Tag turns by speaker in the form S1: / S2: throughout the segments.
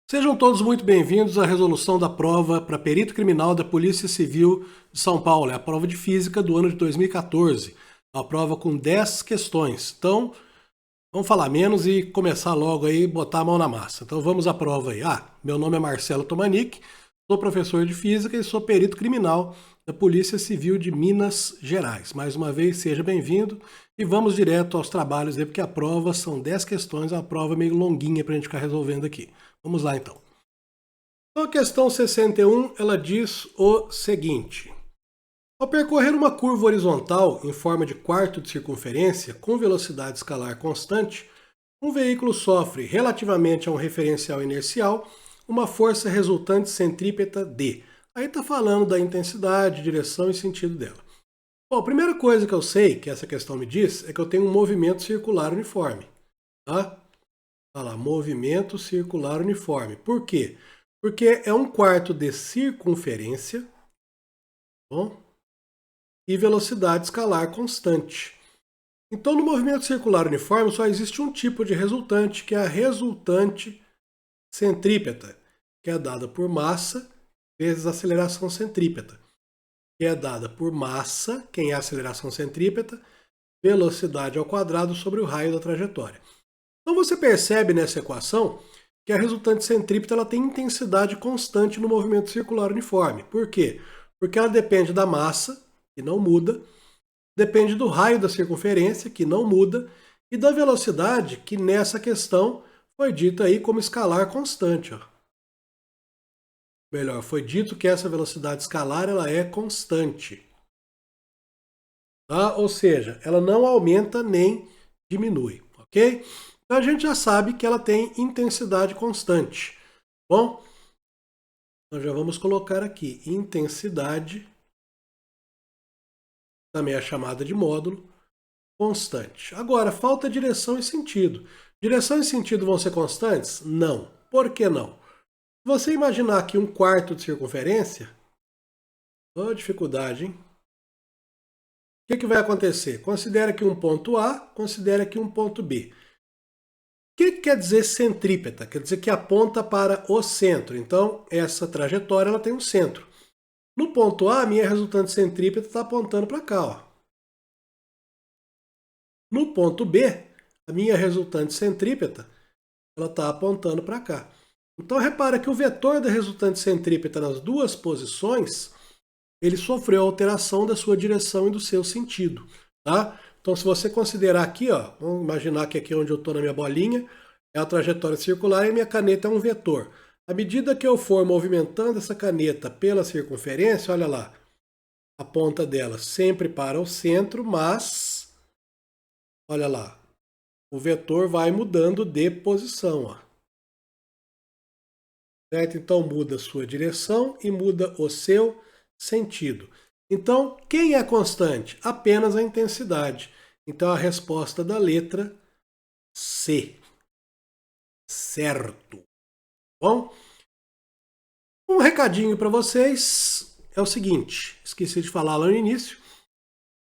S1: Sejam todos muito bem-vindos à resolução da prova para perito criminal da Polícia Civil de São Paulo. É a prova de física do ano de 2014. Uma prova com 10 questões. Então, vamos falar menos e começar logo aí, botar a mão na massa. Então vamos à prova aí. Meu nome é Marcelo Tomanic, sou professor de física e sou perito criminal da Polícia Civil de Minas Gerais. Mais uma vez, seja bem-vindo e vamos direto aos trabalhos aí, porque a prova são 10 questões, é uma prova meio longuinha para a gente ficar resolvendo aqui. Vamos lá então. Então a questão 61, ela diz o seguinte. Ao percorrer uma curva horizontal em forma de quarto de circunferência com velocidade escalar constante, um veículo sofre, relativamente a um referencial inercial, uma força resultante centrípeta D. Aí está falando da intensidade, direção e sentido dela. Bom, a primeira coisa que eu sei, que essa questão me diz, é que eu tenho um movimento circular uniforme. Tá? Olha lá, movimento circular uniforme. Por quê? Porque é um quarto de circunferência, bom, e velocidade escalar constante. Então, no movimento circular uniforme só existe um tipo de resultante, que é a resultante centrípeta, que é dada por massa vezes aceleração centrípeta, que é dada por massa, quem é a aceleração centrípeta, velocidade ao quadrado sobre o raio da trajetória. Então você percebe nessa equação que a resultante centrípeta ela tem intensidade constante no movimento circular uniforme. Por quê? Porque ela depende da massa, que não muda, depende do raio da circunferência, que não muda, e da velocidade, que nessa questão foi dita aí como escalar constante. Melhor, foi dito que essa velocidade escalar ela é constante. Tá? Ou seja, ela não aumenta nem diminui, ok? Então a gente já sabe que ela tem intensidade constante. Bom, nós já vamos colocar aqui intensidade, também é chamada de módulo, constante. Agora, falta direção e sentido. Direção e sentido vão ser constantes? Não. Por que não? Se você imaginar aqui um quarto de circunferência, oh, dificuldade, hein? O que vai acontecer? Considere aqui um ponto A, considere aqui um ponto B. O que quer dizer centrípeta? Quer dizer que aponta para o centro. Então, essa trajetória ela tem um centro. No ponto A, a minha resultante centrípeta está apontando para cá. Ó. No ponto B, a minha resultante centrípeta ela está apontando para cá. Então, repara que o vetor da resultante centrípeta nas duas posições, ele sofreu alteração da sua direção e do seu sentido. Tá? Então, se você considerar aqui, ó, vamos imaginar que aqui onde eu estou na minha bolinha, é a trajetória circular e a minha caneta é um vetor. À medida que eu for movimentando essa caneta pela circunferência, olha lá, a ponta dela sempre para o centro, mas, olha lá, o vetor vai mudando de posição. Ó. Certo? Então, muda a sua direção e muda o seu sentido. Então, quem é constante? Apenas a intensidade. Então, a resposta da letra C. Certo. Bom, um recadinho para vocês é o seguinte, esqueci de falar lá no início.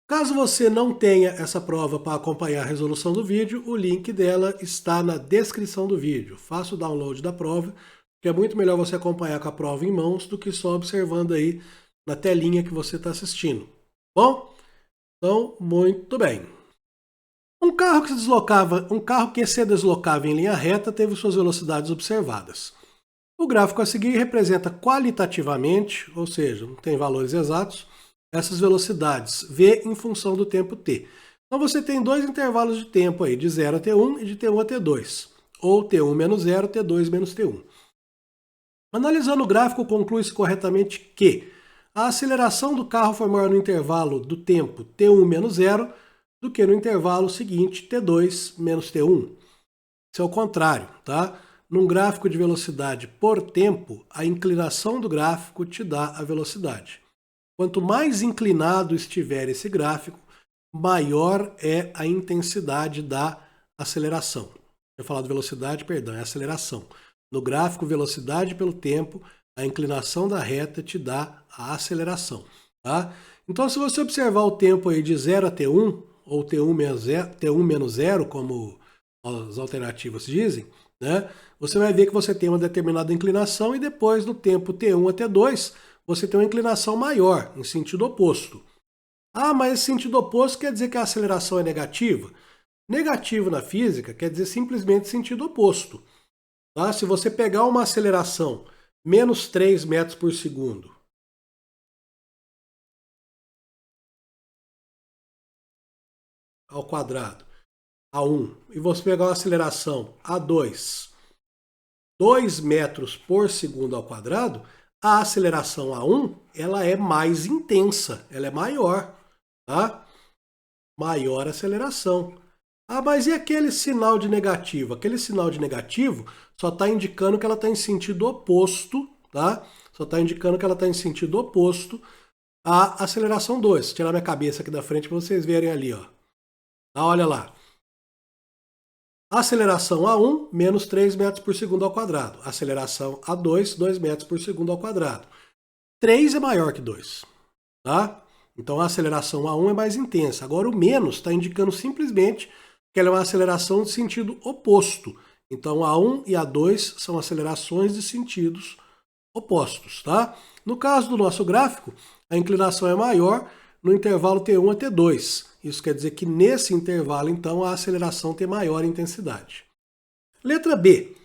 S1: Caso você não tenha essa prova para acompanhar a resolução do vídeo, o link dela está na descrição do vídeo. Faça o download da prova, que é muito melhor você acompanhar com a prova em mãos do que só observando aí na telinha que você está assistindo. Bom? Então, muito bem. Um carro que se deslocava em linha reta teve suas velocidades observadas. O gráfico a seguir representa qualitativamente, ou seja, não tem valores exatos, essas velocidades v em função do tempo t. Então você tem dois intervalos de tempo aí, de 0 a t1 e de t1 a t2, ou t1 menos 0, t2 menos t1. Analisando o gráfico, conclui-se corretamente que a aceleração do carro foi maior no intervalo do tempo t1 menos 0 do que no intervalo seguinte, t2 menos t1. Isso é o contrário, tá? Num gráfico de velocidade por tempo, a inclinação do gráfico te dá a velocidade. Quanto mais inclinado estiver esse gráfico, maior é a intensidade da aceleração. Eu falar de velocidade, perdão, é aceleração. No gráfico velocidade pelo tempo, a inclinação da reta te dá a aceleração. Tá? Então, se você observar o tempo aí de 0 a T1, ou T1 menos 0, como as alternativas dizem, né? Você vai ver que você tem uma determinada inclinação e depois no tempo T1 a T2 você tem uma inclinação maior, em sentido oposto. Ah, mas esse sentido oposto quer dizer que a aceleração é negativa? Negativo na física quer dizer simplesmente sentido oposto. Tá? Se você pegar uma aceleração menos 3 metros por segundo ao quadrado, A1, e você pegar uma aceleração A2, 2 metros por segundo ao quadrado, a aceleração A1 ela é mais intensa, ela é maior, tá? Maior aceleração. Ah, mas e aquele sinal de negativo? Aquele sinal de negativo só está indicando que ela está em sentido oposto, tá? Só está indicando que ela está em sentido oposto à aceleração 2. Vou tirar minha cabeça aqui da frente para vocês verem ali, ó. Ah, olha lá. Aceleração A1, menos 3 metros por segundo ao quadrado. Aceleração A2, 2 metros por segundo ao quadrado. 3 é maior que 2, tá? Então a aceleração A1 é mais intensa. Agora o menos está indicando simplesmente que ela é uma aceleração de sentido oposto. Então A1 e A2 são acelerações de sentidos opostos, tá? No caso do nosso gráfico, a inclinação é maior no intervalo T1 a T2. Isso quer dizer que nesse intervalo, então, a aceleração tem maior intensidade. Letra B.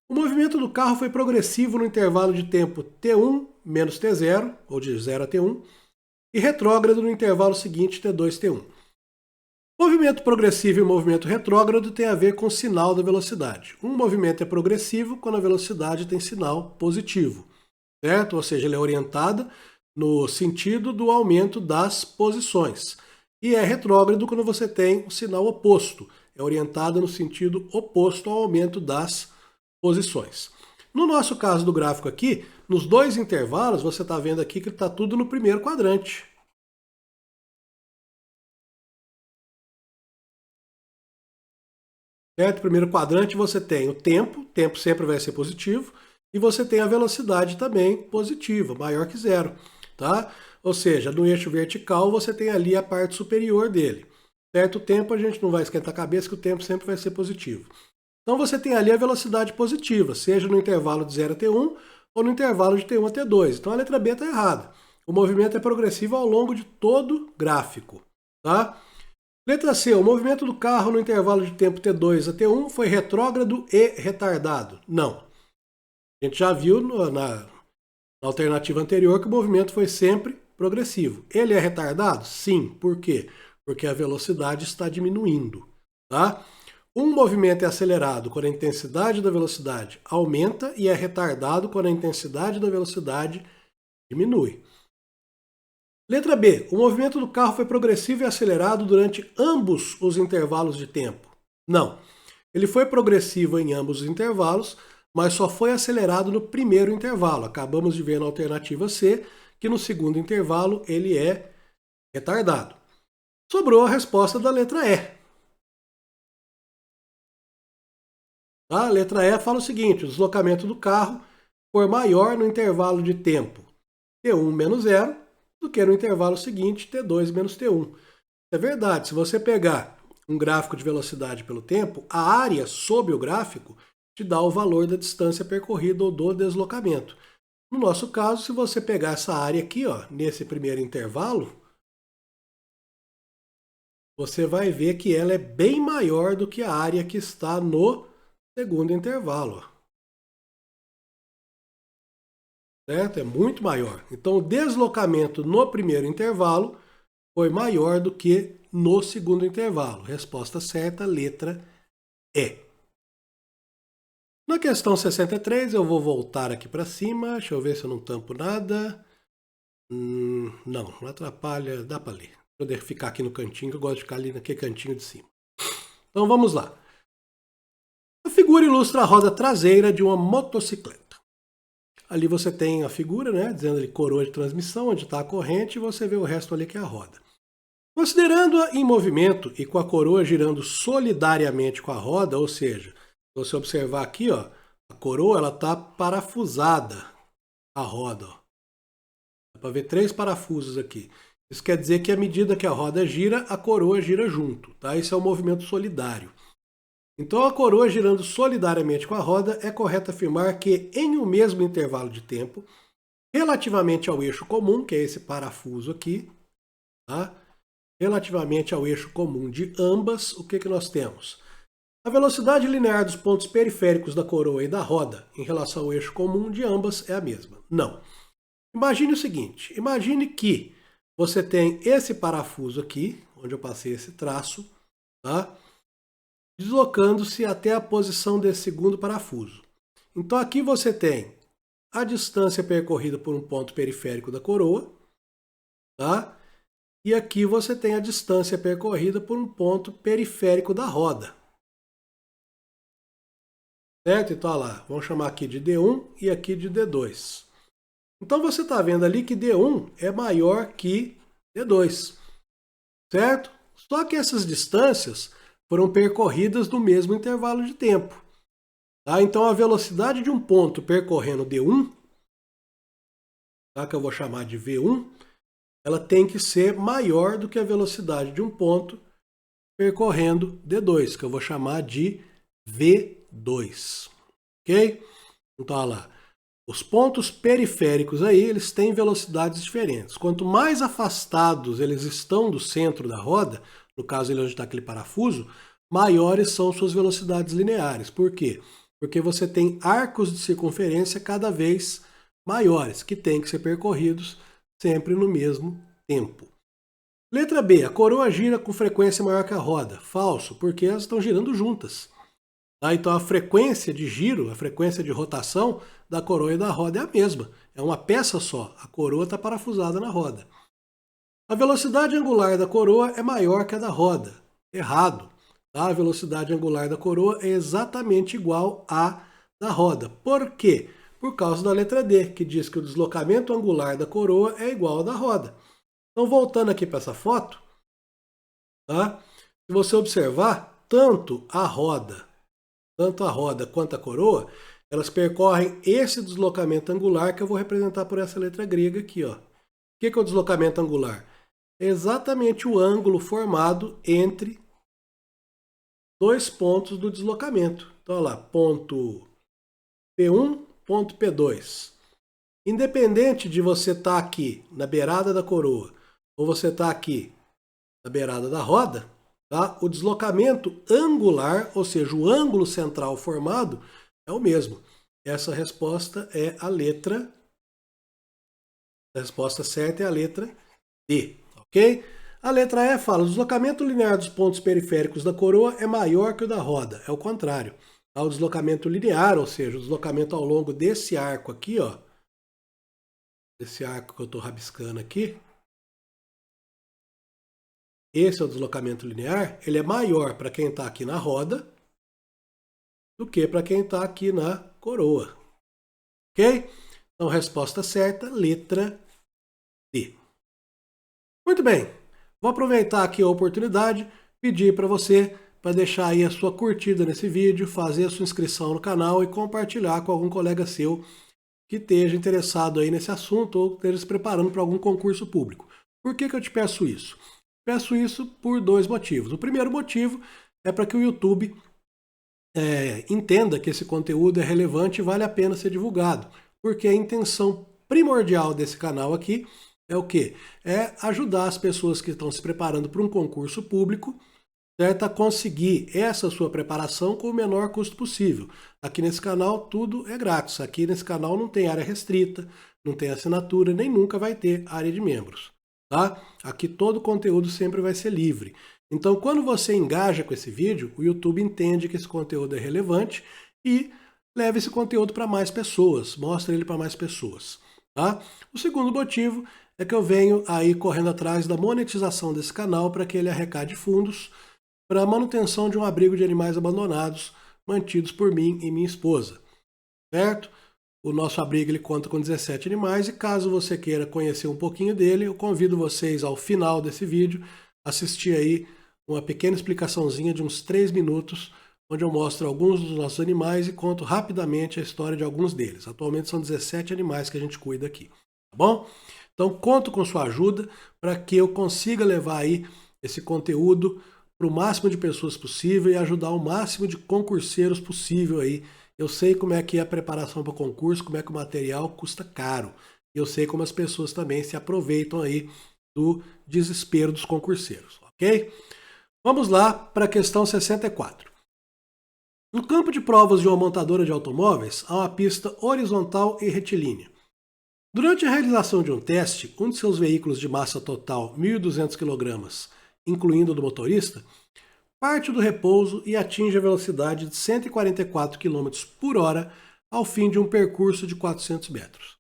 S1: O movimento do carro foi progressivo no intervalo de tempo T1 menos T0, ou de 0 a T1, e retrógrado no intervalo seguinte T2, T1. Movimento progressivo e movimento retrógrado tem a ver com o sinal da velocidade. Um movimento é progressivo quando a velocidade tem sinal positivo, certo? Ou seja, ele é orientada no sentido do aumento das posições. E é retrógrado quando você tem o sinal oposto, é orientada no sentido oposto ao aumento das posições. No nosso caso do gráfico aqui, nos dois intervalos, você está vendo aqui que está tudo no primeiro quadrante. Certo? Primeiro quadrante você tem o tempo sempre vai ser positivo, e você tem a velocidade também positiva, maior que zero. Tá? Ou seja, no eixo vertical você tem ali a parte superior dele. Certo? O tempo a gente não vai esquentar a cabeça que o tempo sempre vai ser positivo. Então você tem ali a velocidade positiva, seja no intervalo de 0 a T1 ou no intervalo de T1 a T2. Então a letra B está errada. O movimento é progressivo ao longo de todo o gráfico. Tá? Letra C. O movimento do carro no intervalo de tempo T2 a T1 foi retrógrado e retardado. Não. A gente já viu na alternativa anterior que o movimento foi sempre progressivo. Ele é retardado? Sim. Por quê? Porque a velocidade está diminuindo. Tá? Um movimento é acelerado quando a intensidade da velocidade aumenta e é retardado quando a intensidade da velocidade diminui. Letra B. O movimento do carro foi progressivo e acelerado durante ambos os intervalos de tempo. Não. Ele foi progressivo em ambos os intervalos, mas só foi acelerado no primeiro intervalo. Acabamos de ver na alternativa C que no segundo intervalo ele é retardado. Sobrou a resposta da letra E. A letra E fala o seguinte: o deslocamento do carro foi maior no intervalo de tempo T1 menos 0 do que no intervalo seguinte T2 menos T1. É verdade, se você pegar um gráfico de velocidade pelo tempo, a área sob o gráfico te dá o valor da distância percorrida ou do deslocamento. No nosso caso, se você pegar essa área aqui, ó, nesse primeiro intervalo, você vai ver que ela é bem maior do que a área que está no segundo intervalo. Certo? É muito maior. Então, o deslocamento no primeiro intervalo foi maior do que no segundo intervalo. Resposta certa, letra E. Na questão 63, eu vou voltar aqui para cima. Deixa eu ver se eu não tampo nada. Não atrapalha, dá para ler. Vou ficar aqui no cantinho, que eu gosto de ficar ali naquele cantinho de cima. Então vamos lá. A figura ilustra a roda traseira de uma motocicleta. Ali você tem a figura, né, dizendo ali coroa de transmissão, onde está a corrente, e você vê o resto ali que é a roda. Considerando-a em movimento e com a coroa girando solidariamente com a roda, ou seja, se você observar aqui, ó, a coroa ela está parafusada à roda. Ó. Dá para ver 3 parafusos aqui. Isso quer dizer que à medida que a roda gira, a coroa gira junto. Tá? Isso é um movimento solidário. Então a coroa girando solidariamente com a roda, é correto afirmar que em um mesmo intervalo de tempo, relativamente ao eixo comum, que é esse parafuso aqui, tá? Relativamente ao eixo comum de ambas, o que nós temos? A velocidade linear dos pontos periféricos da coroa e da roda em relação ao eixo comum de ambas é a mesma. Não. Imagine o seguinte, imagine que você tem esse parafuso aqui, onde eu passei esse traço, tá? Deslocando-se até a posição desse segundo parafuso. Então aqui você tem a distância percorrida por um ponto periférico da coroa, tá? E aqui você tem a distância percorrida por um ponto periférico da roda. Certo? Então, olha lá, vamos chamar aqui de D1 e aqui de D2. Então você está vendo ali que D1 é maior que D2, certo? Só que essas distâncias foram percorridas no mesmo intervalo de tempo. Tá? Então a velocidade de um ponto percorrendo D1, tá? Que eu vou chamar de V1, ela tem que ser maior do que a velocidade de um ponto percorrendo D2, que eu vou chamar de V2. Ok? Então olha lá. Os pontos periféricos aí, eles têm velocidades diferentes. Quanto mais afastados eles estão do centro da roda, no caso ele onde está aquele parafuso, maiores são suas velocidades lineares. Por quê? Porque você tem arcos de circunferência cada vez maiores, que têm que ser percorridos sempre no mesmo tempo. Letra B. A coroa gira com frequência maior que a roda. Falso, porque elas estão girando juntas. Tá? Então a frequência de giro, a frequência de rotação da coroa e da roda é a mesma. É uma peça só. A coroa está parafusada na roda. A velocidade angular da coroa é maior que a da roda. Errado. Tá? A velocidade angular da coroa é exatamente igual à da roda. Por quê? Por causa da letra D, que diz que o deslocamento angular da coroa é igual ao da roda. Então, voltando aqui para essa foto, tá? Se você observar, tanto a roda quanto a coroa, elas percorrem esse deslocamento angular que eu vou representar por essa letra grega aqui. Ó. O que é o deslocamento angular? É exatamente o ângulo formado entre dois pontos do deslocamento. Então, olha lá, ponto P1, ponto P2. Independente de você estar aqui na beirada da coroa ou você estar aqui na beirada da roda, tá? O deslocamento angular, ou seja, o ângulo central formado, é o mesmo. Essa resposta é a letra... A resposta certa é a letra D, ok? A letra E fala, o deslocamento linear dos pontos periféricos da coroa é maior que o da roda. É o contrário. Tá? O deslocamento linear, ou seja, o deslocamento ao longo desse arco aqui, ó, esse arco que eu estou rabiscando aqui, esse é o deslocamento linear, ele é maior para quem está aqui na roda do que para quem está aqui na coroa. Ok? Então, resposta certa, letra D. Muito bem. Vou aproveitar aqui a oportunidade, pedir para você para deixar aí a sua curtida nesse vídeo, fazer a sua inscrição no canal e compartilhar com algum colega seu que esteja interessado aí nesse assunto ou esteja se preparando para algum concurso público. Por que eu te peço isso? Peço isso por dois motivos. O primeiro motivo é para que o YouTube entenda que esse conteúdo é relevante e vale a pena ser divulgado. Porque a intenção primordial desse canal aqui é o quê? É ajudar as pessoas que estão se preparando para um concurso público, certo? A conseguir essa sua preparação com o menor custo possível. Aqui nesse canal tudo é grátis. Aqui nesse canal não tem área restrita, não tem assinatura, nem nunca vai ter área de membros. Tá? Aqui todo o conteúdo sempre vai ser livre. Então, quando você engaja com esse vídeo, o YouTube entende que esse conteúdo é relevante e leva esse conteúdo para mais pessoas, mostra ele para mais pessoas. Tá? O segundo motivo é que eu venho aí correndo atrás da monetização desse canal para que ele arrecade fundos para a manutenção de um abrigo de animais abandonados mantidos por mim e minha esposa. Certo? O nosso abrigo ele conta com 17 animais e caso você queira conhecer um pouquinho dele, eu convido vocês ao final desse vídeo a assistir aí uma pequena explicaçãozinha de uns 3 minutos, onde eu mostro alguns dos nossos animais e conto rapidamente a história de alguns deles. Atualmente são 17 animais que a gente cuida aqui, tá bom? Então conto com sua ajuda para que eu consiga levar aí esse conteúdo para o máximo de pessoas possível e ajudar o máximo de concurseiros possível aí. Eu sei como é que é a preparação para o concurso, como é que o material custa caro. Eu sei como as pessoas também se aproveitam aí do desespero dos concurseiros, ok? Vamos lá para a questão 64. No campo de provas de uma montadora de automóveis, há uma pista horizontal e retilínea. Durante a realização de um teste, um de seus veículos de massa total 1.200 kg, incluindo o do motorista, parte do repouso e atinge a velocidade de 144 km por hora ao fim de um percurso de 400 metros.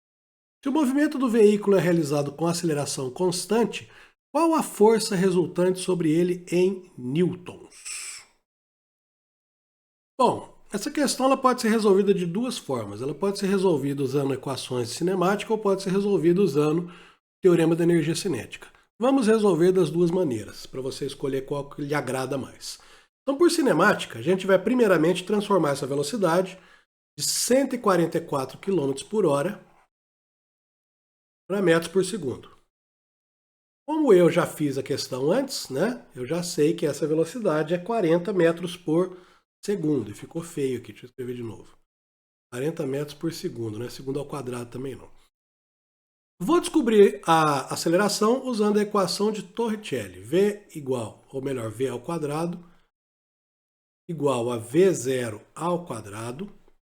S1: Se o movimento do veículo é realizado com aceleração constante, qual a força resultante sobre ele em newtons? Bom, essa questão ela pode ser resolvida de duas formas. Ela pode ser resolvida usando equações de cinemática ou pode ser resolvida usando o teorema da energia cinética. Vamos resolver das duas maneiras, para você escolher qual que lhe agrada mais. Então, por cinemática, a gente vai primeiramente transformar essa velocidade de 144 km por hora para metros por segundo. Como eu já fiz a questão antes, né? Eu já sei que essa velocidade é 40 metros por segundo. E ficou feio aqui, deixa eu escrever de novo. 40 metros por segundo, né? Segundo ao quadrado também não. Vou descobrir a aceleração usando a equação de Torricelli. V igual, ou melhor, V ao quadrado, igual a V0 ao quadrado,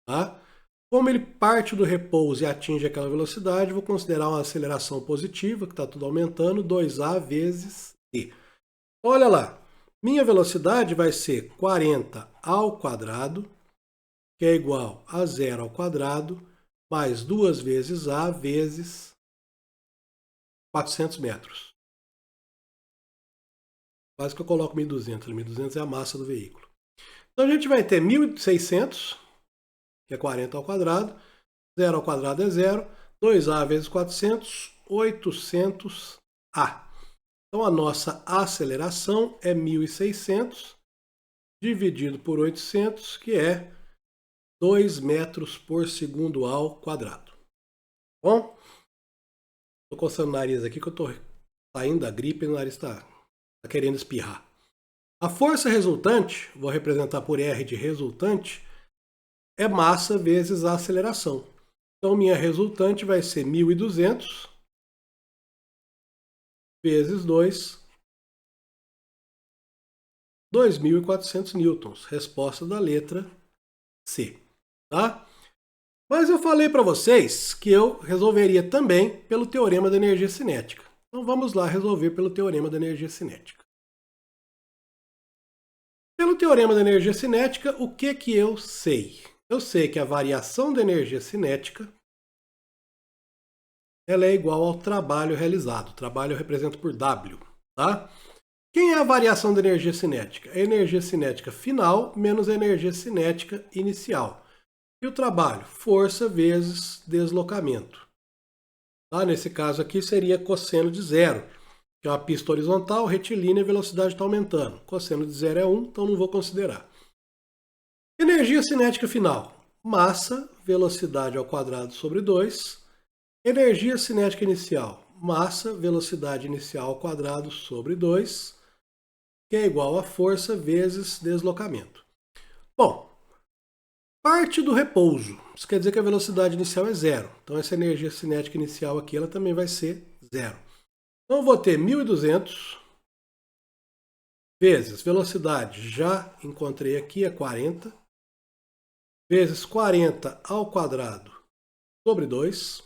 S1: tá? Como ele parte do repouso e atinge aquela velocidade, vou considerar uma aceleração positiva, que está tudo aumentando, 2A vezes t. Olha lá, minha velocidade vai ser 40 ao quadrado, que é igual a 0 ao quadrado, mais 2 vezes A vezes 400 metros. Quase que eu coloco 1.200. 1.200 é a massa do veículo. Então a gente vai ter 1.600, que é 40 ao quadrado. 0 ao quadrado é 0. 2A vezes 400, 800A. Então a nossa aceleração é 1.600 dividido por 800, que é 2 metros por segundo ao quadrado. Bom? Estou coçando o nariz aqui que eu estou saindo da gripe e o nariz está querendo espirrar. A força resultante, vou representar por R de resultante, é massa vezes a aceleração. Então minha resultante vai ser 1.200 vezes 2, 2.400 newtons. Resposta da letra C. Tá? Mas eu falei para vocês que eu resolveria também pelo teorema da energia cinética. Então vamos lá resolver pelo teorema da energia cinética. Pelo teorema da energia cinética, o que eu sei? Eu sei que a variação da energia cinética ela é igual ao trabalho realizado. O trabalho eu represento por W. Tá? Quem é a variação da energia cinética? A energia cinética final menos a energia cinética inicial. E o trabalho? Força vezes deslocamento. Tá? Nesse caso aqui seria cosseno de zero, que é uma pista horizontal, retilínea e a velocidade está aumentando. Cosseno de zero é 1, então não vou considerar. Energia cinética final. Massa, velocidade ao quadrado sobre 2. Energia cinética inicial. Massa, velocidade inicial ao quadrado sobre 2, que é igual a força vezes deslocamento. Bom, parte do repouso. Isso quer dizer que a velocidade inicial é zero. Então essa energia cinética inicial aqui ela também vai ser zero. Então eu vou ter 1.200 vezes velocidade, já encontrei aqui, é 40, vezes 40 ao quadrado sobre 2.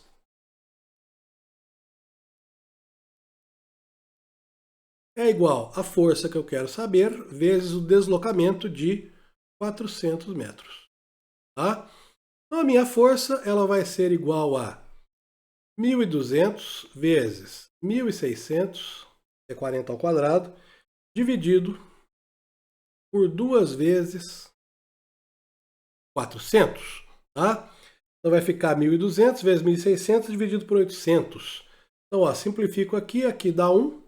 S1: É igual a força que eu quero saber, vezes o deslocamento de 400 metros. Tá? Então a minha força ela vai ser igual a 1.200 vezes 1.600, que é 40 ao quadrado, dividido por 2 vezes 400. Tá? Então vai ficar 1.200 vezes 1.600 dividido por 800. Então, ó, simplifico aqui, aqui dá 1.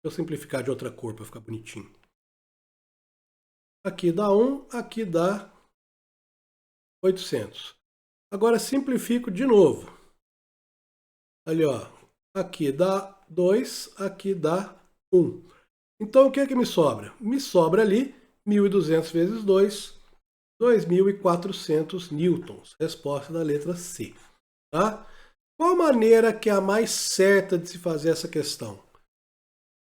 S1: Vou simplificar de outra cor para ficar bonitinho. Aqui dá 1, aqui dá 800. Agora simplifico de novo. Ali, ó, aqui dá 2, aqui dá 1. Então, o que é que me sobra? Me sobra ali 1.200 vezes 2, 2.400 newtons. Resposta da letra C. Tá? Qual a maneira que é a mais certa de se fazer essa questão?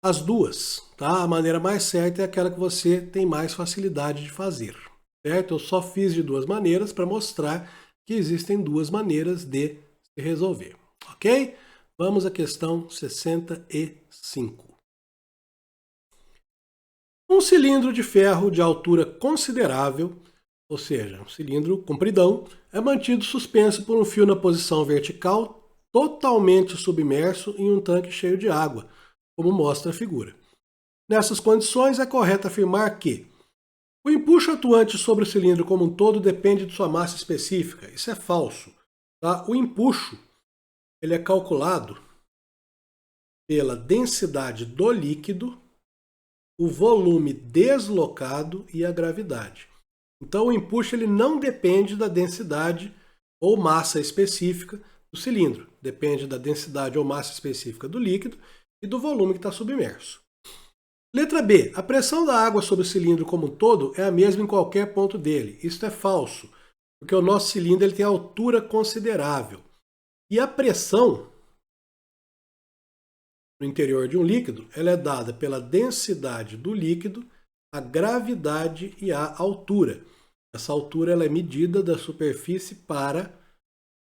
S1: As duas. Tá? A maneira mais certa é aquela que você tem mais facilidade de fazer. Certo? Eu só fiz de duas maneiras para mostrar que existem duas maneiras de se resolver. Ok? Vamos à questão 65. Um cilindro de ferro de altura considerável, ou seja, um cilindro compridão, é mantido suspenso por um fio na posição vertical, totalmente submerso em um tanque cheio de água, como mostra a figura. Nessas condições, é correto afirmar que o empuxo atuante sobre o cilindro como um todo depende de sua massa específica. Isso é falso. Tá? O empuxo ele é calculado pela densidade do líquido, o volume deslocado e a gravidade. Então o empuxo ele não depende da densidade ou massa específica do cilindro. Depende da densidade ou massa específica do líquido e do volume que está submerso. Letra B. A pressão da água sobre o cilindro como um todo é a mesma em qualquer ponto dele. Isso é falso, porque o nosso cilindro ele tem altura considerável. E a pressão no interior de um líquido ela é dada pela densidade do líquido, a gravidade e a altura. Essa altura ela é medida da superfície para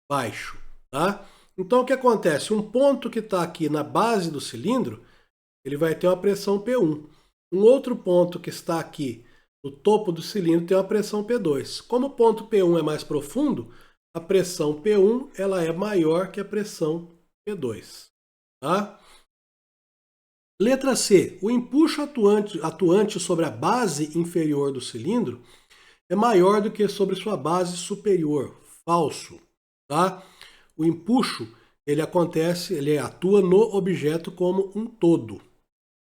S1: baixo. Tá? Então o que acontece? Um ponto que está aqui na base do cilindro ele vai ter uma pressão P1. Um outro ponto que está aqui no topo do cilindro tem uma pressão P2. Como o ponto P1 é mais profundo, a pressão P1 ela é maior que a pressão P2. Tá? Letra C. O empuxo atuante sobre a base inferior do cilindro é maior do que sobre sua base superior. Falso. Tá? O empuxo ele atua no objeto como um todo.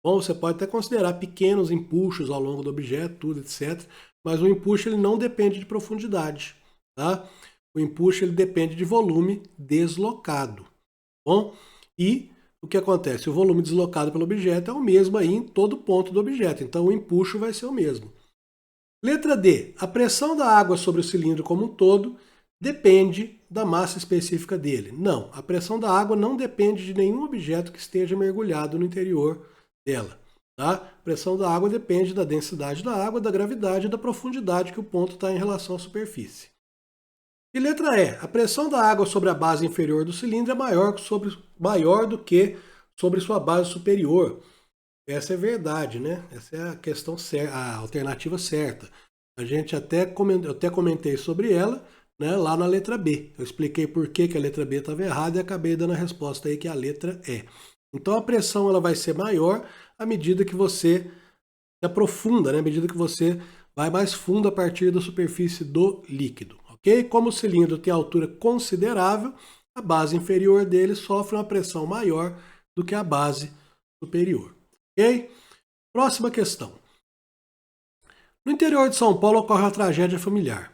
S1: Bom, você pode até considerar pequenos empuxos ao longo do objeto, tudo, etc. Mas o empuxo ele não depende de profundidade. Tá? O empuxo ele depende de volume deslocado. Bom, e o que acontece? O volume deslocado pelo objeto é o mesmo aí em todo ponto do objeto. Então o empuxo vai ser o mesmo. Letra D. A pressão da água sobre o cilindro como um todo depende da massa específica dele. Não, a pressão da água não depende de nenhum objeto que esteja mergulhado no interior dela. Tá? A pressão da água depende da densidade da água, da gravidade e da profundidade que o ponto está em relação à superfície. E letra E. A pressão da água sobre a base inferior do cilindro é maior do que sobre sua base superior. Essa é verdade, né? Essa é a questão certa, a alternativa certa. Eu até comentei sobre ela, né, lá na letra B. Eu expliquei por que a letra B estava errada e acabei dando a resposta aí que é a letra E. Então a pressão ela vai ser maior à medida que você se aprofunda, né? À medida que você vai mais fundo a partir da superfície do líquido. Ok? Como o cilindro tem altura considerável, a base inferior dele sofre uma pressão maior do que a base superior. Ok? Próxima questão. No interior de São Paulo ocorre uma tragédia familiar.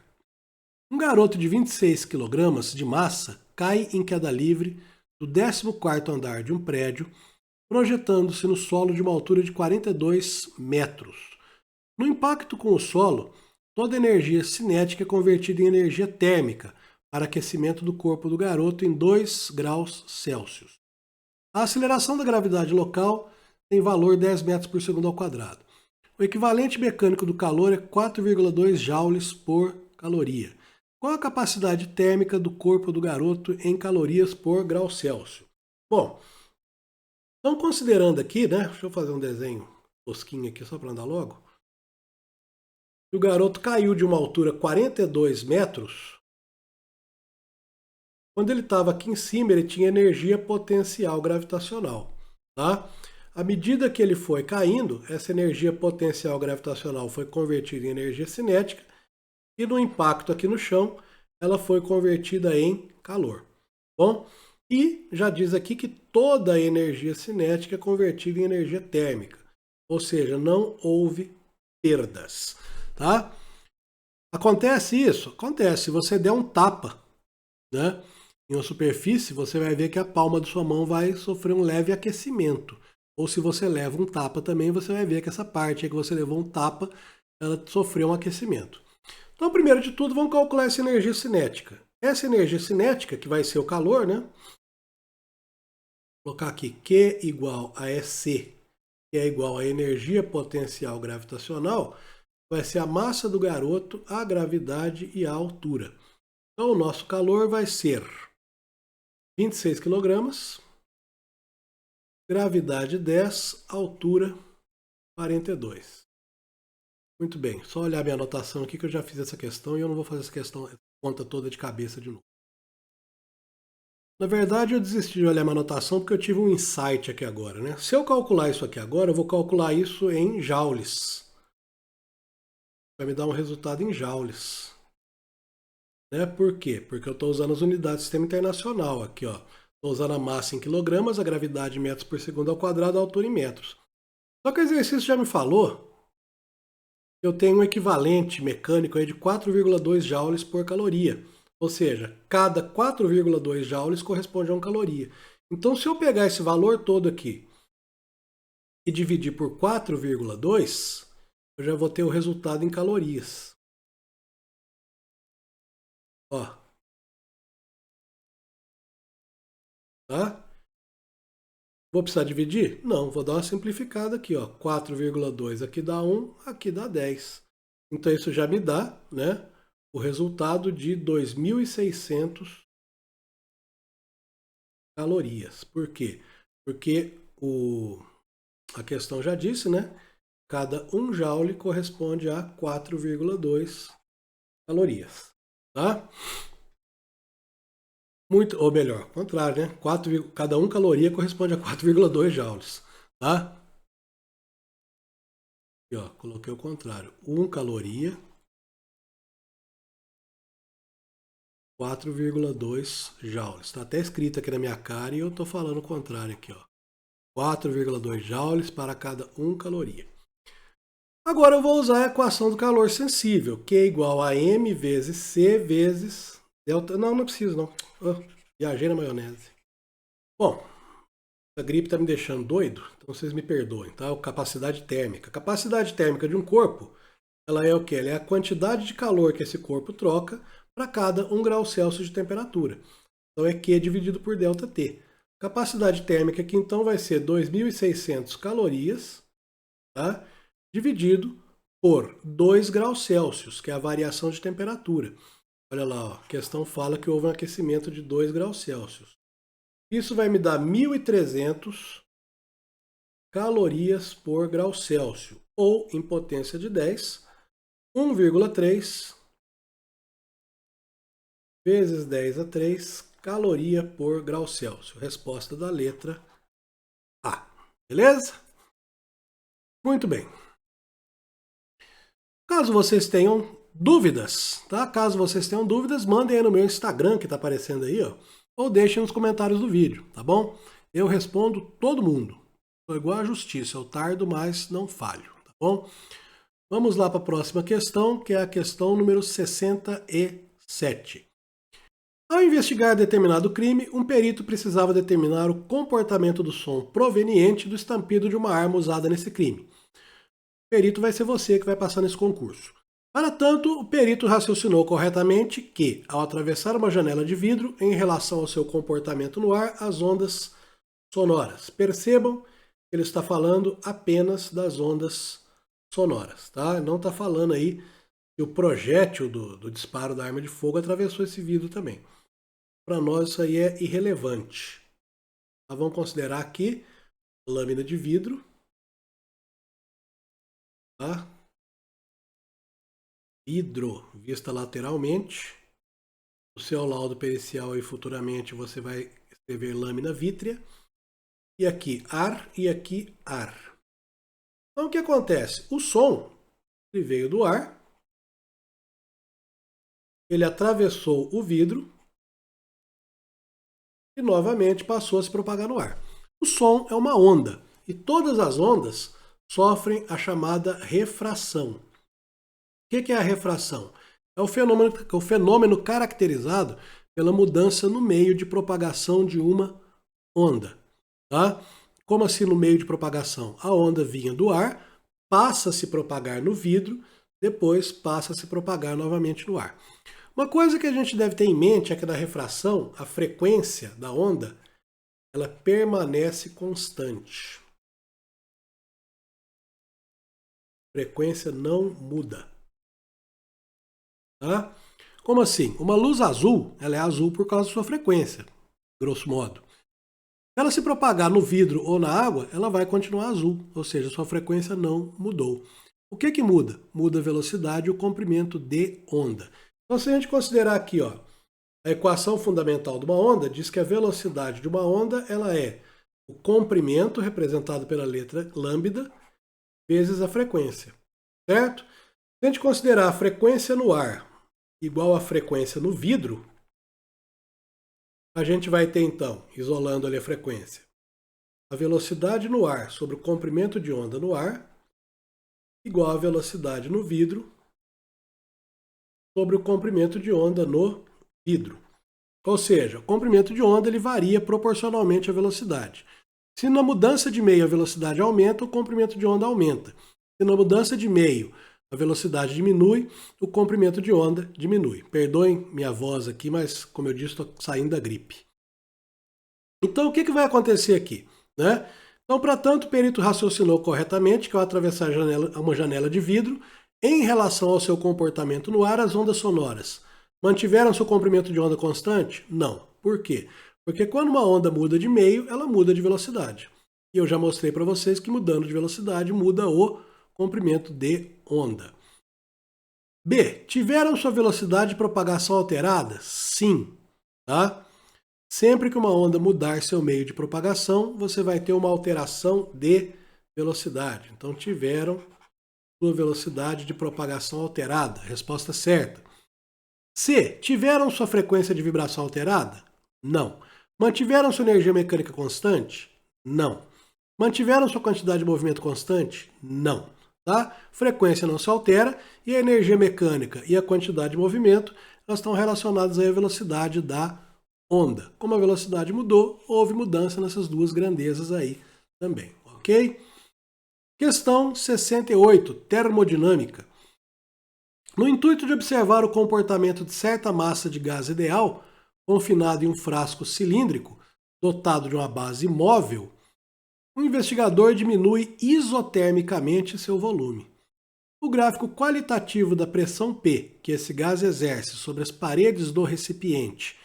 S1: Um garoto de 26 kg de massa cai em queda livre do 14º andar de um prédio, projetando-se no solo de uma altura de 42 metros. No impacto com o solo, toda a energia cinética é convertida em energia térmica para aquecimento do corpo do garoto em 2 graus Celsius. A aceleração da gravidade local tem valor 10 metros por segundo ao quadrado. O equivalente mecânico do calor é 4,2 joules por caloria. Qual a capacidade térmica do corpo do garoto em calorias por grau Celsius? Bom, então considerando aqui, né? Deixa eu fazer um desenho tosquinho aqui só para andar logo. O garoto caiu de uma altura 42 metros. Quando ele estava aqui em cima, ele tinha energia potencial gravitacional. Tá? À medida que ele foi caindo, essa energia potencial gravitacional foi convertida em energia cinética e no impacto aqui no chão, ela foi convertida em calor. Bom, e já diz aqui que toda a energia cinética é convertida em energia térmica, ou seja, não houve perdas. Tá? Acontece isso? Acontece. Se você der um tapa, né, em uma superfície, você vai ver que a palma da sua mão vai sofrer um leve aquecimento. Ou se você leva um tapa também, você vai ver que essa parte aí que você levou um tapa, ela sofreu um aquecimento. Então, primeiro de tudo, vamos calcular essa energia cinética. Essa energia cinética, que vai ser o calor, né? Vou colocar aqui Q igual a EC, que é igual a energia potencial gravitacional, vai ser a massa do garoto, a gravidade e a altura. Então, o nosso calor vai ser 26 kg, gravidade 10, altura 42. Muito bem, só olhar minha anotação aqui que eu já fiz essa questão e eu não vou fazer essa questão, essa conta toda de cabeça de novo. Na verdade, eu desisti de olhar minha anotação porque eu tive um insight aqui agora, né? Se eu calcular isso aqui agora, eu vou calcular isso em joules. Vai me dar um resultado em joules. Né? Por quê? Porque eu estou usando as unidades do sistema internacional aqui, ó. Estou usando a massa em quilogramas, a gravidade em metros por segundo ao quadrado, a altura em metros. Só que o exercício já me falou que eu tenho um equivalente mecânico aí de 4,2 joules por caloria. Ou seja, cada 4,2 joules corresponde a 1 caloria. Então, se eu pegar esse valor todo aqui e dividir por 4,2, eu já vou ter o resultado em calorias. Ó. Tá? Vou precisar dividir? Não, vou dar uma simplificada aqui, ó. 4,2 aqui dá 1, aqui dá 10. Então isso já me dá, né, o resultado de 2.600 calorias. Por quê? Porque a questão já disse, né? Cada 1 joule corresponde a 4,2 calorias. Tá? Muito, ou melhor, ao contrário, né? Cada 1 caloria corresponde a 4,2 joules. Tá? Aqui, ó, coloquei o contrário. 1 caloria, 4,2 joules. Está até escrito aqui na minha cara e eu estou falando o contrário aqui, ó. 4,2 joules para cada 1 caloria. Agora eu vou usar a equação do calor sensível, que é igual a m vezes c vezes delta... Não preciso não. Viajei na maionese. Bom, a gripe está me deixando doido, então vocês me perdoem, tá? Capacidade térmica. A capacidade térmica de um corpo, ela é o quê? Ela é a quantidade de calor que esse corpo troca para cada 1 grau Celsius de temperatura. Então é Q dividido por ΔT. Capacidade térmica aqui então vai ser 2.600 calorias, tá? Dividido por 2 graus Celsius, que é a variação de temperatura. Olha lá, ó, a questão fala que houve um aquecimento de 2 graus Celsius. Isso vai me dar 1.300 calorias por grau Celsius, ou em potência de 10, 1,3 vezes 10 a 3 caloria por grau Celsius. Resposta da letra A. Beleza? Muito bem. Caso vocês tenham dúvidas, tá? Caso vocês tenham dúvidas, mandem aí no meu Instagram que está aparecendo aí, ó, ou deixem nos comentários do vídeo, tá bom? Eu respondo todo mundo. Sou igual à justiça, eu tardo, mas não falho, tá bom? Vamos lá para a próxima questão, que é a questão número 67. Ao investigar determinado crime, um perito precisava determinar o comportamento do som proveniente do estampido de uma arma usada nesse crime. O perito vai ser você que vai passar nesse concurso. Para tanto, o perito raciocinou corretamente que, ao atravessar uma janela de vidro, em relação ao seu comportamento no ar, as ondas sonoras. Percebam que ele está falando apenas das ondas sonoras, tá? Não está falando aí que o projétil do disparo da arma de fogo atravessou esse vidro também. Para nós isso aí é irrelevante. Tá? Vamos considerar aqui lâmina de vidro. Tá? Vidro vista lateralmente. No seu laudo pericial e futuramente você vai escrever lâmina vítrea. E aqui ar e aqui ar. Então o que acontece? O som ele veio do ar. Ele atravessou o vidro. E novamente passou a se propagar no ar. O som é uma onda. E todas as ondas sofrem a chamada refração. O que é a refração? É o fenômeno caracterizado pela mudança no meio de propagação de uma onda. Tá? Como assim no meio de propagação? A onda vinha do ar, passa a se propagar no vidro, depois passa a se propagar novamente no ar. Uma coisa que a gente deve ter em mente é que na refração, a frequência da onda, ela permanece constante. A frequência não muda. Tá? Como assim? Uma luz azul, ela é azul por causa da sua frequência, grosso modo. Se ela se propagar no vidro ou na água, ela vai continuar azul, ou seja, sua frequência não mudou. O que que muda? Muda a velocidade e o comprimento de onda. Então, se a gente considerar aqui, ó, a equação fundamental de uma onda diz que a velocidade de uma onda ela é o comprimento, representado pela letra lambda, vezes a frequência, certo? Se a gente considerar a frequência no ar igual à frequência no vidro, a gente vai ter então, isolando ali a frequência, a velocidade no ar sobre o comprimento de onda no ar igual à velocidade no vidro sobre o comprimento de onda no vidro. Ou seja, o comprimento de onda ele varia proporcionalmente à velocidade. Se na mudança de meio a velocidade aumenta, o comprimento de onda aumenta. Se na mudança de meio a velocidade diminui, o comprimento de onda diminui. Perdoem minha voz aqui, mas como eu disse, estou saindo da gripe. Então, o que vai acontecer aqui? Né? Então, para tanto, o perito raciocinou corretamente que ao atravessar uma janela de vidro, em relação ao seu comportamento no ar, as ondas sonoras mantiveram seu comprimento de onda constante? Não. Por quê? Porque quando uma onda muda de meio, ela muda de velocidade. E eu já mostrei para vocês que mudando de velocidade muda o comprimento de onda. B. Tiveram sua velocidade de propagação alterada? Sim. Tá? Sempre que uma onda mudar seu meio de propagação, você vai ter uma alteração de velocidade. Então, tiveram sua velocidade de propagação alterada. Resposta certa. C. Tiveram sua frequência de vibração alterada? Não. Mantiveram sua energia mecânica constante? Não. Mantiveram sua quantidade de movimento constante? Não. Tá? Frequência não se altera e a energia mecânica e a quantidade de movimento elas estão relacionadas à velocidade da onda. Como a velocidade mudou, houve mudança nessas duas grandezas aí também, ok? Questão 68, termodinâmica. No intuito de observar o comportamento de certa massa de gás ideal, confinado em um frasco cilíndrico, dotado de uma base móvel, o investigador diminui isotermicamente seu volume. O gráfico qualitativo da pressão P que esse gás exerce sobre as paredes do recipiente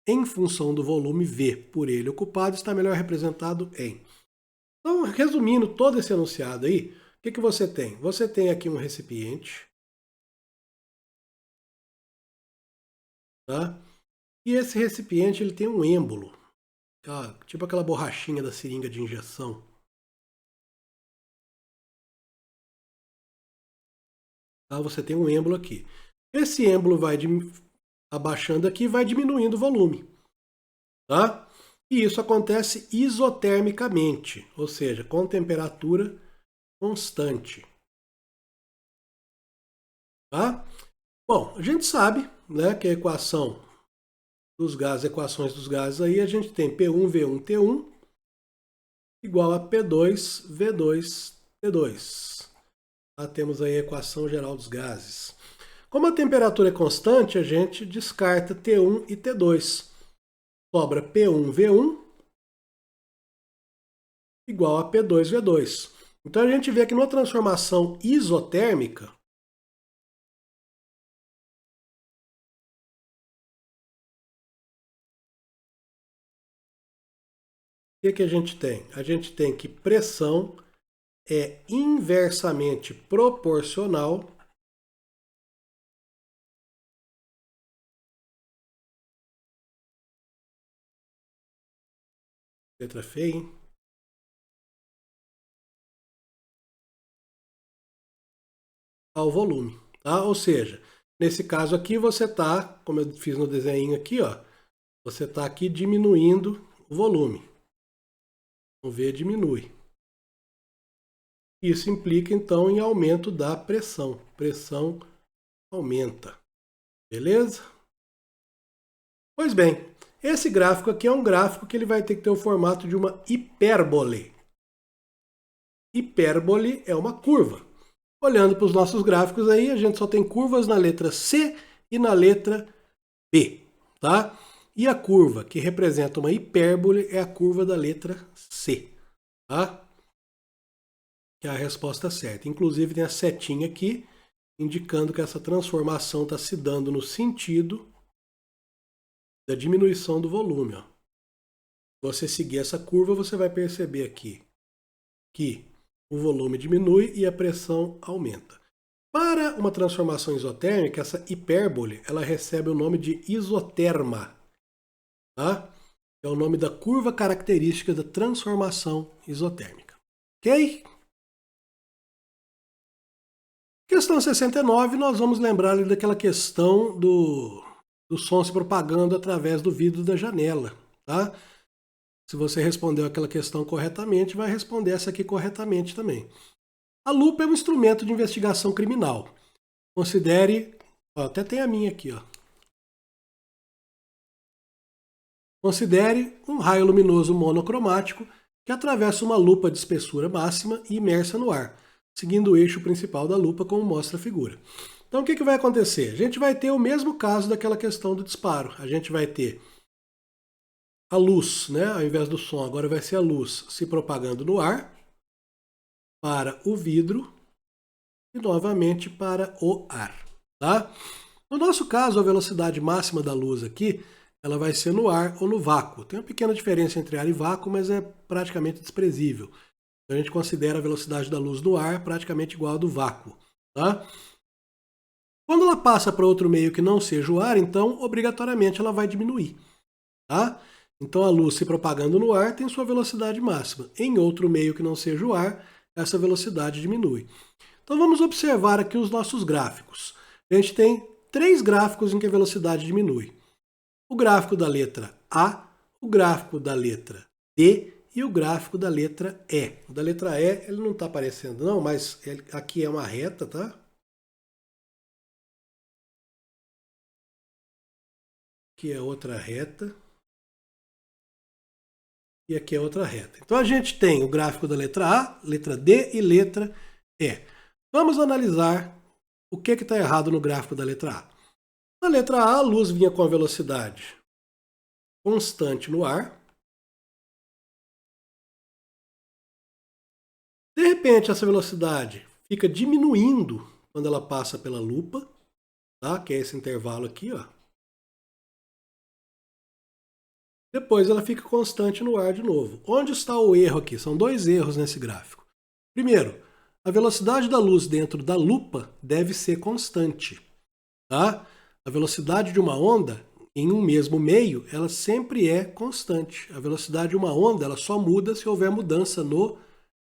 S1: em função do volume V por ele ocupado está melhor representado em. Então, resumindo todo esse enunciado aí, o que você tem? Você tem aqui um recipiente, tá? E esse recipiente ele tem um êmbolo, tipo aquela borrachinha da seringa de injeção. Tá? Você tem um êmbolo aqui. Esse êmbolo vai abaixando aqui e vai diminuindo o volume. Tá? E isso acontece isotermicamente, ou seja, com temperatura constante. Tá? Bom, a gente sabe, né, que a equação dos gases, equações dos gases aí, a gente tem P1V1T1 igual a P2V2T2. Tá? Temos aí a equação geral dos gases. Como a temperatura é constante, a gente descarta T1 e T2. Sobra P1V1 igual a P2V2. Então a gente vê que numa transformação isotérmica, o que a gente tem? A gente tem que pressão é inversamente proporcional letra feia, hein? Ao volume, tá? Ou seja, nesse caso aqui você está, como eu fiz no desenho aqui, ó, você está aqui diminuindo o volume. O V diminui. Isso implica então em aumento da pressão. Pressão aumenta. Beleza? Pois bem, esse gráfico aqui é um gráfico que ele vai ter que ter o formato de uma hipérbole. hipérbole é uma curva. Olhando para os nossos gráficos aí, a gente só tem curvas na letra C e na letra B, tá? E a curva que representa uma hipérbole é a curva da letra C, tá? Que é a resposta certa. Inclusive tem a setinha aqui, indicando que essa transformação está se dando no sentido da diminuição do volume, ó. Se você seguir essa curva, você vai perceber aqui que o volume diminui e a pressão aumenta. Para uma transformação isotérmica, essa hipérbole ela recebe o nome de isoterma. Tá? É o nome da curva característica da transformação isotérmica. Ok? Questão 69, nós vamos lembrar ali daquela questão do som se propagando através do vidro da janela. Tá? Se você respondeu aquela questão corretamente, vai responder essa aqui corretamente também. A lupa é um instrumento de investigação criminal. Considere, ó, até tem a minha aqui, ó. Considere um raio luminoso monocromático que atravessa uma lupa de espessura máxima e imersa no ar, seguindo o eixo principal da lupa, como mostra a figura. Então o que vai acontecer? A gente vai ter o mesmo caso daquela questão do disparo. A gente vai ter a luz, né? Ao invés do som, agora vai ser a luz se propagando no ar para o vidro e novamente para o ar. Tá? No nosso caso, a velocidade máxima da luz aqui, ela vai ser no ar ou no vácuo. Tem uma pequena diferença entre ar e vácuo, mas é praticamente desprezível. Então, a gente considera a velocidade da luz no ar praticamente igual à do vácuo. Tá? Quando ela passa para outro meio que não seja o ar, então, obrigatoriamente, ela vai diminuir. Tá? Então, a luz se propagando no ar tem sua velocidade máxima. Em outro meio que não seja o ar, essa velocidade diminui. Então, vamos observar aqui os nossos gráficos. A gente tem 3 gráficos em que a velocidade diminui. O gráfico da letra A, o gráfico da letra D e o gráfico da letra E. O da letra E, ele não está aparecendo não, mas aqui é uma reta, tá? Aqui é outra reta. E aqui é outra reta. Então a gente tem o gráfico da letra A, letra D e letra E. Vamos analisar o que está errado no gráfico da letra A. Na letra A, a luz vinha com a velocidade constante no ar. De repente, essa velocidade fica diminuindo quando ela passa pela lupa, tá? Que é esse intervalo aqui, ó. Depois ela fica constante no ar de novo. Onde está o erro aqui? São 2 erros nesse gráfico. Primeiro, a velocidade da luz dentro da lupa deve ser constante. Tá? A velocidade de uma onda em um mesmo meio, ela sempre é constante. A velocidade de uma onda ela só muda se houver mudança no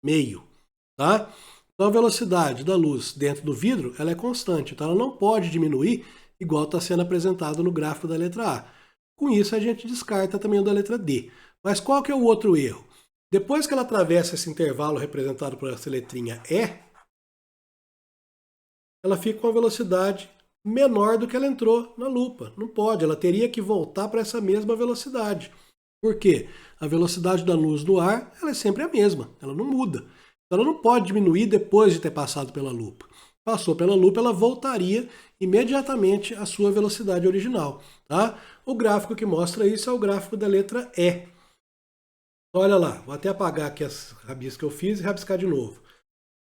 S1: meio. Tá? Então a velocidade da luz dentro do vidro ela é constante. Então ela não pode diminuir igual está sendo apresentado no gráfico da letra A. Com isso, a gente descarta também o da letra D. Mas qual que é o outro erro? Depois que ela atravessa esse intervalo representado por essa letrinha E, ela fica com uma velocidade menor do que ela entrou na lupa. Não pode, ela teria que voltar para essa mesma velocidade. Por quê? A velocidade da luz no ar ela é sempre a mesma, ela não muda. Ela não pode diminuir depois de ter passado pela lupa. Passou pela lupa, ela voltaria imediatamente à sua velocidade original. Tá? O gráfico que mostra isso é o gráfico da letra E. Olha lá, vou até apagar aqui as rabiscos que eu fiz e rabiscar de novo.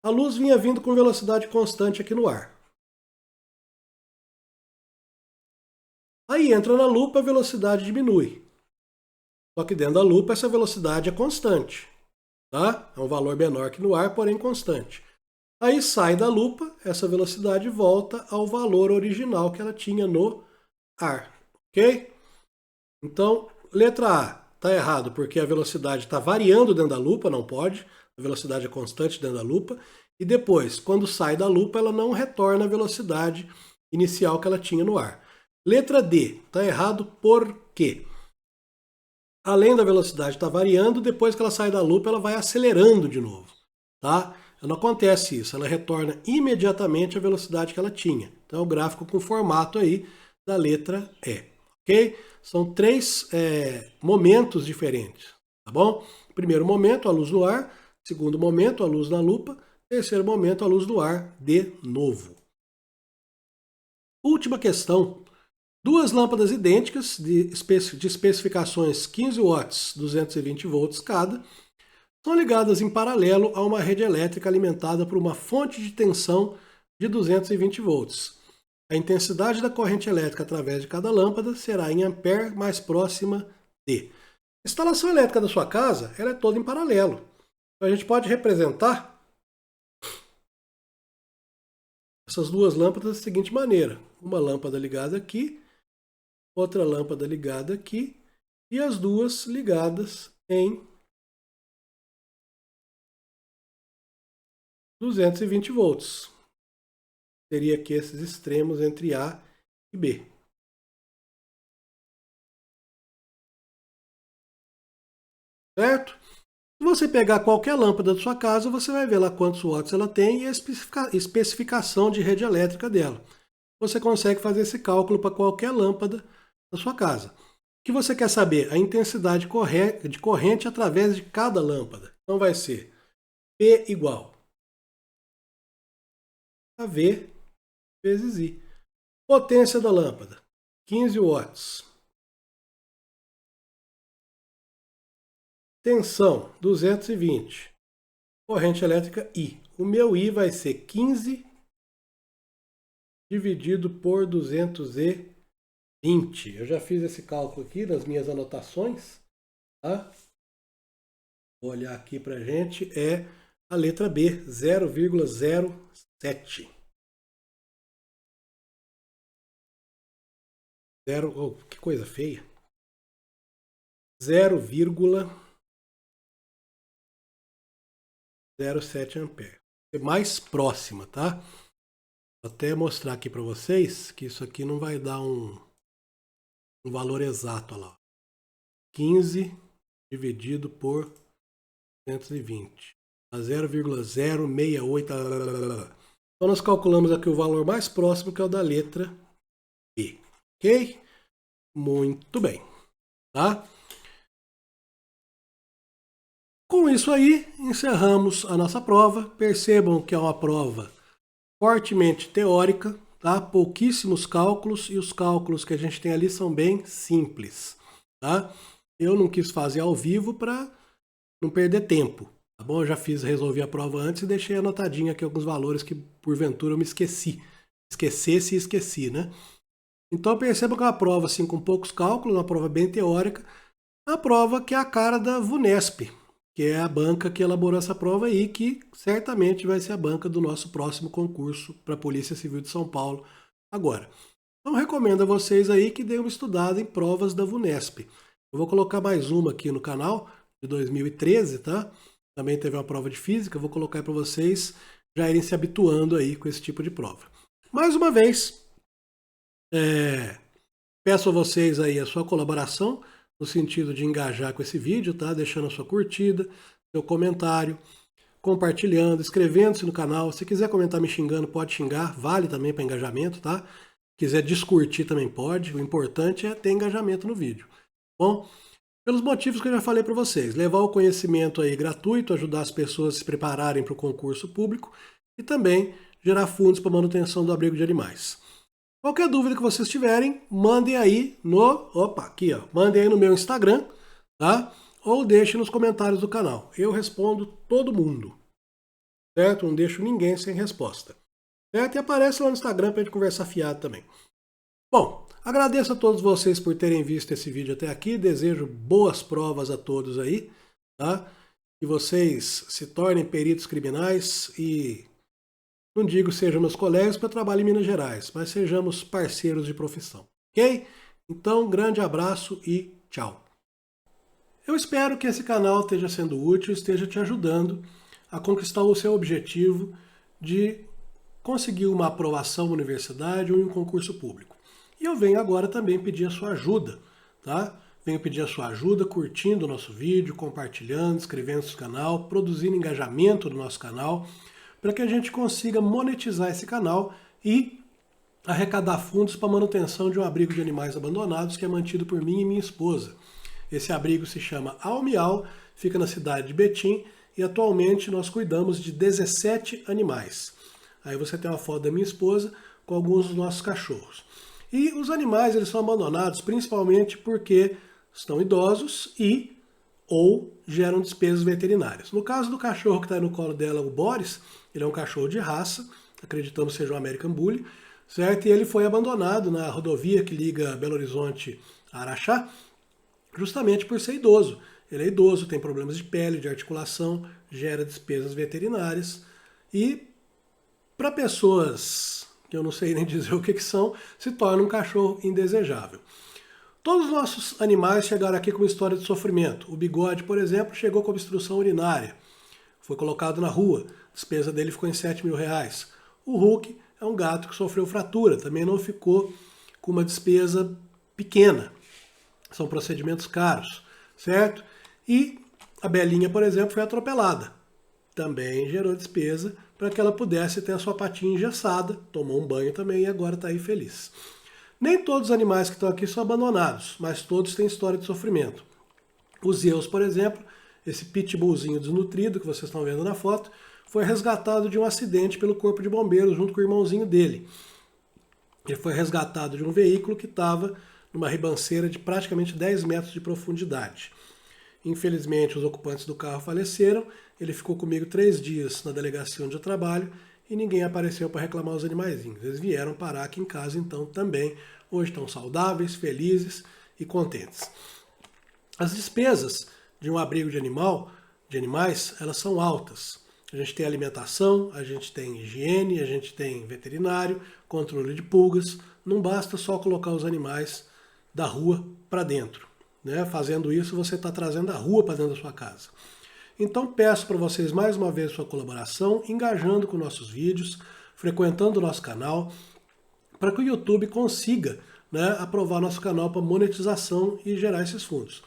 S1: A luz vinha vindo com velocidade constante aqui no ar. Aí entra na lupa, a velocidade diminui. Só que dentro da lupa essa velocidade é constante. Tá? É um valor menor que no ar, porém constante. Aí sai da lupa, essa velocidade volta ao valor original que ela tinha no ar. Ok? Então, letra A está errado porque a velocidade está variando dentro da lupa, não pode. A velocidade é constante dentro da lupa. E depois, quando sai da lupa, ela não retorna a velocidade inicial que ela tinha no ar. Letra D está errado por quê? Além da velocidade estar variando, depois que ela sai da lupa, ela vai acelerando de novo. Tá? Não acontece isso, ela retorna imediatamente a velocidade que ela tinha. Então é o gráfico com formato aí da letra E. Ok? São 3 momentos diferentes. Tá bom? Primeiro momento, a luz no ar. Segundo momento, a luz na lupa. Terceiro momento, a luz do ar de novo. Última questão. Duas lâmpadas idênticas de especificações 15 watts, 220 volts cada, são ligadas em paralelo a uma rede elétrica alimentada por uma fonte de tensão de 220 volts. A intensidade da corrente elétrica através de cada lâmpada será em ampere mais próxima de. A instalação elétrica da sua casa ela é toda em paralelo. Então a gente pode representar essas duas lâmpadas da seguinte maneira. Uma lâmpada ligada aqui, outra lâmpada ligada aqui e as duas ligadas em 220 volts. Seria aqui esses extremos entre A e B. Certo? Se você pegar qualquer lâmpada da sua casa, você vai ver lá quantos watts ela tem e a especificação de rede elétrica dela. Você consegue fazer esse cálculo para qualquer lâmpada da sua casa. O que você quer saber? A intensidade de corrente através de cada lâmpada. Então vai ser P igual a V vezes I. Potência da lâmpada, 15 watts. Tensão, 220. Corrente elétrica I. O meu I vai ser 15 dividido por 220. Eu já fiz esse cálculo aqui nas minhas anotações. Tá? Vou olhar aqui para a gente. É a letra B, 0,07. Que coisa feia. 0,07 ampere. É mais próxima, tá? Vou até mostrar aqui para vocês que isso aqui não vai dar um valor exato. Olha lá. 15 dividido por 220. A 0,068. Então nós calculamos aqui o valor mais próximo, que é o da letra B. Ok? Muito bem. Tá? Com isso aí, encerramos a nossa prova. Percebam que é uma prova fortemente teórica, tá? Pouquíssimos cálculos e os cálculos que a gente tem ali são bem simples, tá? Eu não quis fazer ao vivo para não perder tempo, tá bom? Eu já resolvi a prova antes e deixei anotadinho aqui alguns valores que porventura eu me esqueci. Esqueci, né? Então percebam que é uma prova assim com poucos cálculos, uma prova bem teórica, uma prova que é a cara da VUNESP, que é a banca que elaborou essa prova aí, que certamente vai ser a banca do nosso próximo concurso para a Polícia Civil de São Paulo agora. Então recomendo a vocês aí que deem uma estudada em provas da VUNESP. Eu vou colocar mais uma aqui no canal, de 2013, tá? Também teve uma prova de física, eu vou colocar para vocês já irem se habituando aí com esse tipo de prova. Mais uma vez, peço a vocês aí a sua colaboração, no sentido de engajar com esse vídeo, tá? Deixando a sua curtida, seu comentário, compartilhando, inscrevendo-se no canal. Se quiser comentar me xingando, pode xingar, vale também para engajamento, tá? Se quiser descurtir também pode, o importante é ter engajamento no vídeo. Bom, pelos motivos que eu já falei para vocês, levar o conhecimento aí gratuito, ajudar as pessoas a se prepararem para o concurso público e também gerar fundos para manutenção do abrigo de animais. Qualquer dúvida que vocês tiverem, mandem aí mandem aí no meu Instagram, tá? Ou deixem nos comentários do canal. Eu respondo todo mundo, certo? Não deixo ninguém sem resposta, certo? E aparece lá no Instagram para a gente conversar fiado também. Bom, agradeço a todos vocês por terem visto esse vídeo até aqui. Desejo boas provas a todos aí, tá? Que vocês se tornem peritos criminais e... não digo sejam meus colegas porque eu trabalho em Minas Gerais, mas sejamos parceiros de profissão, ok? Então, grande abraço e tchau. Eu espero que esse canal esteja sendo útil, esteja te ajudando a conquistar o seu objetivo de conseguir uma aprovação na universidade ou em um concurso público. E eu venho agora também pedir a sua ajuda, tá? Venho pedir a sua ajuda curtindo o nosso vídeo, compartilhando, inscrevendo-se no canal, produzindo engajamento no nosso canal, para que a gente consiga monetizar esse canal e arrecadar fundos para a manutenção de um abrigo de animais abandonados que é mantido por mim e minha esposa. Esse abrigo se chama Almial, fica na cidade de Betim e atualmente nós cuidamos de 17 animais. Aí você tem uma foto da minha esposa com alguns dos nossos cachorros. E os animais eles são abandonados principalmente porque estão idosos e ou geram despesas veterinárias. No caso do cachorro que está aí no colo dela, o Boris, ele é um cachorro de raça, acreditamos seja um American Bully, certo? E ele foi abandonado na rodovia que liga Belo Horizonte a Araxá, justamente por ser idoso. Ele é idoso, tem problemas de pele, de articulação, gera despesas veterinárias e para pessoas que eu não sei nem dizer o que são, se torna um cachorro indesejável. Todos os nossos animais chegaram aqui com uma história de sofrimento. O Bigode, por exemplo, chegou com obstrução urinária. Foi colocado na rua. A despesa dele ficou em R$7.000. O Hulk é um gato que sofreu fratura. Também não ficou com uma despesa pequena. São procedimentos caros, certo? E a Belinha, por exemplo, foi atropelada. Também gerou despesa para que ela pudesse ter a sua patinha engessada. Tomou um banho também e agora está aí feliz. Nem todos os animais que estão aqui são abandonados, mas todos têm história de sofrimento. O Zeus, por exemplo, esse pitbullzinho desnutrido que vocês estão vendo na foto, foi resgatado de um acidente pelo corpo de bombeiros junto com o irmãozinho dele. Ele foi resgatado de um veículo que estava numa ribanceira de praticamente 10 metros de profundidade. Infelizmente, os ocupantes do carro faleceram. Ele ficou comigo 3 dias na delegacia onde eu trabalho e ninguém apareceu para reclamar os animaizinhos. Eles vieram parar aqui em casa, então também. Hoje estão saudáveis, felizes e contentes. As despesas de um abrigo de animais, elas são altas. A gente tem alimentação, a gente tem higiene, a gente tem veterinário, controle de pulgas. Não basta só colocar os animais da rua para dentro. Né? Fazendo isso, você está trazendo a rua para dentro da sua casa. Então peço para vocês mais uma vez sua colaboração, engajando com nossos vídeos, frequentando o nosso canal, para que o YouTube consiga, né, aprovar nosso canal para monetização e gerar esses fundos.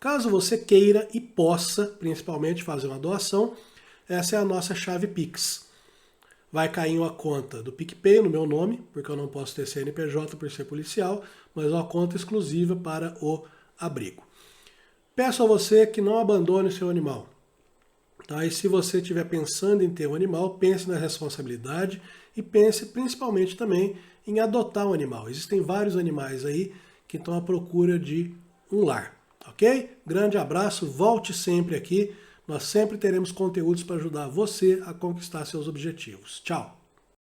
S1: Caso você queira e possa, principalmente, fazer uma doação, essa é a nossa chave Pix. Vai cair em uma conta do PicPay, no meu nome, porque eu não posso ter CNPJ por ser policial, mas uma conta exclusiva para o abrigo. Peço a você que não abandone o seu animal. Tá? E se você estiver pensando em ter um animal, pense na responsabilidade e pense principalmente também em adotar um animal. Existem vários animais aí que estão à procura de um lar. Ok? Grande abraço, volte sempre aqui. Nós sempre teremos conteúdos para ajudar você a conquistar seus objetivos. Tchau!